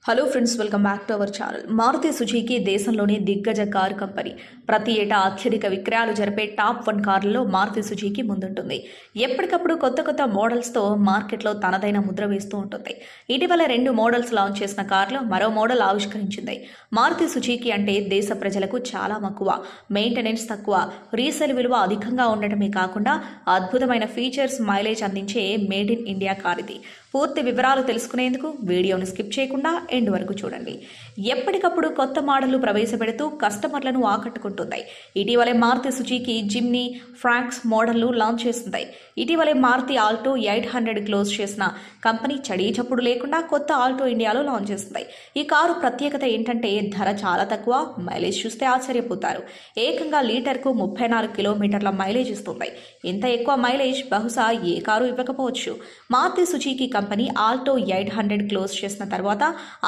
Hello friends, welcome back to our channel. Maruti Suzuki దేశంలోని దిగ్గజ car company. ప్రతి ఏటా అత్యధిక విక్రయాలు జరిపే టాప్ 1 కార్లలో మారుతి సుజుకి ముందుంటుంది. ఎప్పటికప్పుడు కొత్త మోడల్స్తో మార్కెట్లో తనదైన ముద్ర వేస్తూ ఉంటుంది. ఇటీవల 2 మోడల్స్ లాంచ్ చేసిన కార్లో మరో మోడల్ ఆవిష్కరించింది. మారుతి సుజుకి అంటే దేశ ప్రజలకు చాలా మక్కువ, మెయింటెనెన్స్ తక్కువ, రీసేల్ విలువ అధికంగా ఉండటమే కాకుండా అద్భుతమైన ఫీచర్స్, మైలేజ్ అందించే మేడ్ ఇన్ ఇండియా కార్ ఇది. పూర్తి వివరాలు తెలుసుకునేందుకు వీడియోను స్కిప్ చేయకుండా ఎండ్ వరకు చూడండి. ఎప్పటికప్పుడు కొత్త మోడళ్లు ప్రవేశపెడుతూ కస్టమర్లను ఆకట్టుకుంటుంది. ఇటీవలే మారుతి సుజుకి జిమ్నీ, ఫ్రాంక్స్ మోడళ్లు లాంచ్ చేసింది. ఇటీవలే మారుతి ఆల్టో 800 క్లోజ్ చేసిన కంపెనీ చడీ చప్పుడు లేకుండా కొత్త ఆల్టో ఇండియాలో లాంచ్ చేసింది. ఈ కారు ప్రత్యేకత ఏంటంటే ధర చాలా తక్కువ, మైలేజ్ చూస్తే ఆశ్చర్యపోతారు. ఏకంగా లీటర్కు 34 కిలోమీటర్ల మైలేజ్ ఇస్తుంది. ఇంత ఎక్కువ మైలేజ్ బహుశా ఏ కారు ఇవ్వకపోవచ్చు. Maruti Suzuki company Alto 800 close చేసిన తర్వాత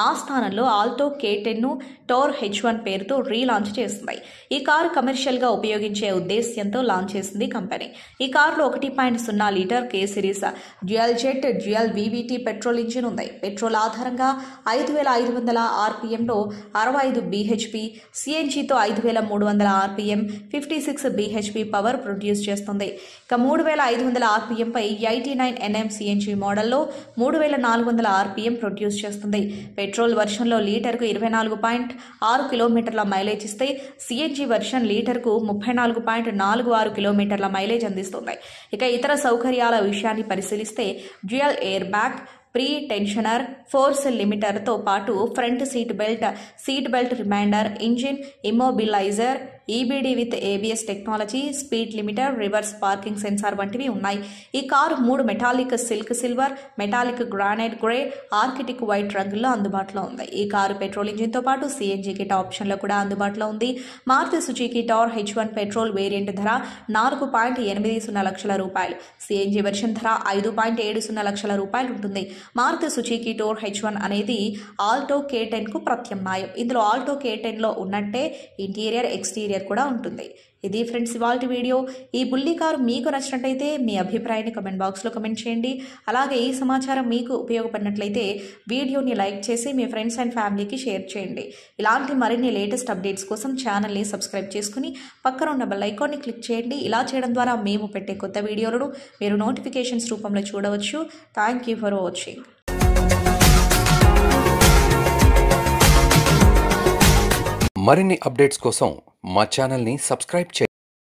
ఆ స్థానంలో ఆల్టో K10ను టోర్ H1 పేరుతో రీలాంచ్ చేసింది. ఈ కారు కమర్షియల్ గా ఉపయోగించే ఉద్దేశ్యంతో లాంచ్ చేసింది కంపెనీ. ఈ కారులో 1.0 litre K series dual jet dual VVT petrol engine ఉంది. పెట్రోల్ ఆధారంగా 5500 RPMలో 65 bhp, CNGతో 5300 RPM 56 bhp power produce చేస్తుంది. ఇక 3500 RPM పై 89 Nm CNG మోడల్లో 3400 RPM ప్రొడ్యూస్ చేస్తుంది. పెట్రోల్ వర్షన్లో లీటర్కు 24.6 కిలోమీటర్ల మైలేజ్ ఇస్తే సిఎన్జి వర్షన్ లీటర్కు 34.46 కిలోమీటర్ల మైలేజ్ అందిస్తుంది. ఇక ఇతర సౌకర్యాల విషయాన్ని పరిశీలిస్తే dual air bag, pre tensioner, force లిమిటర్తో పాటు front seat belt reminder, engine immobiliser, EBD with ABS technology, speed limiter, reverse parking sensor వంటివి ఉన్నాయి. ఈ car 3 metallic silk silver, metallic granite grey, arctic white రంగుల్లో అందుబాటులో ఉంది. ఈ కారు పెట్రోల్ ఇంజిన్తో పాటు సిఎన్జి కిట్ ఆప్షన్లో కూడా అందుబాటులో ఉంది. మారుతి సుజుకి టోర్ H1 పెట్రోల్ వేరియంట్ ధర 4.80 లక్షల రూపాయలు, సిఎన్జి వెర్షన్ ధర 5.70 లక్షల రూపాయలు ఉంటుంది. మారుతి సుజుకి టోర్ H1 అనేది ఆల్టో K10కు ప్రత్యామ్నాయం. ఇందులో ఆల్టో K10లో ఉన్నట్టే ఇంటీరియర్, ఎక్స్టీరియర్ కూడా ఉంటుంది. ఇది ఫ్రెండ్స్ ఇవాల్టి వీడియో. ఈ బుల్లి కారు మీకు నచ్చినట్లయితే మీ అభిప్రాయాన్ని కమెంట్ బాక్స్లో కమెంట్ చేయండి. అలాగే ఈ సమాచారం మీకు ఉపయోగపడినట్లయితే వీడియోని లైక్ చేసి మీ ఫ్రెండ్స్ అండ్ ఫ్యామిలీకి షేర్ చేయండి. ఇలాంటి మరిన్ని లేటెస్ట్ అప్డేట్స్ కోసం ఛానల్ని సబ్స్క్రైబ్ చేసుకుని పక్కన ఉన్న బెల్ ఐకాన్ని క్లిక్ చేయండి. ఇలా చేయడం ద్వారా మేము పెట్టే కొత్త వీడియోలను మీరు నోటిఫికేషన్స్ రూపంలో చూడవచ్చు. Thank you for watching. మరిన్ని అప్డేట్స్ కోసం మా ఛానల్ని సబ్స్క్రైబ్ చేయండి.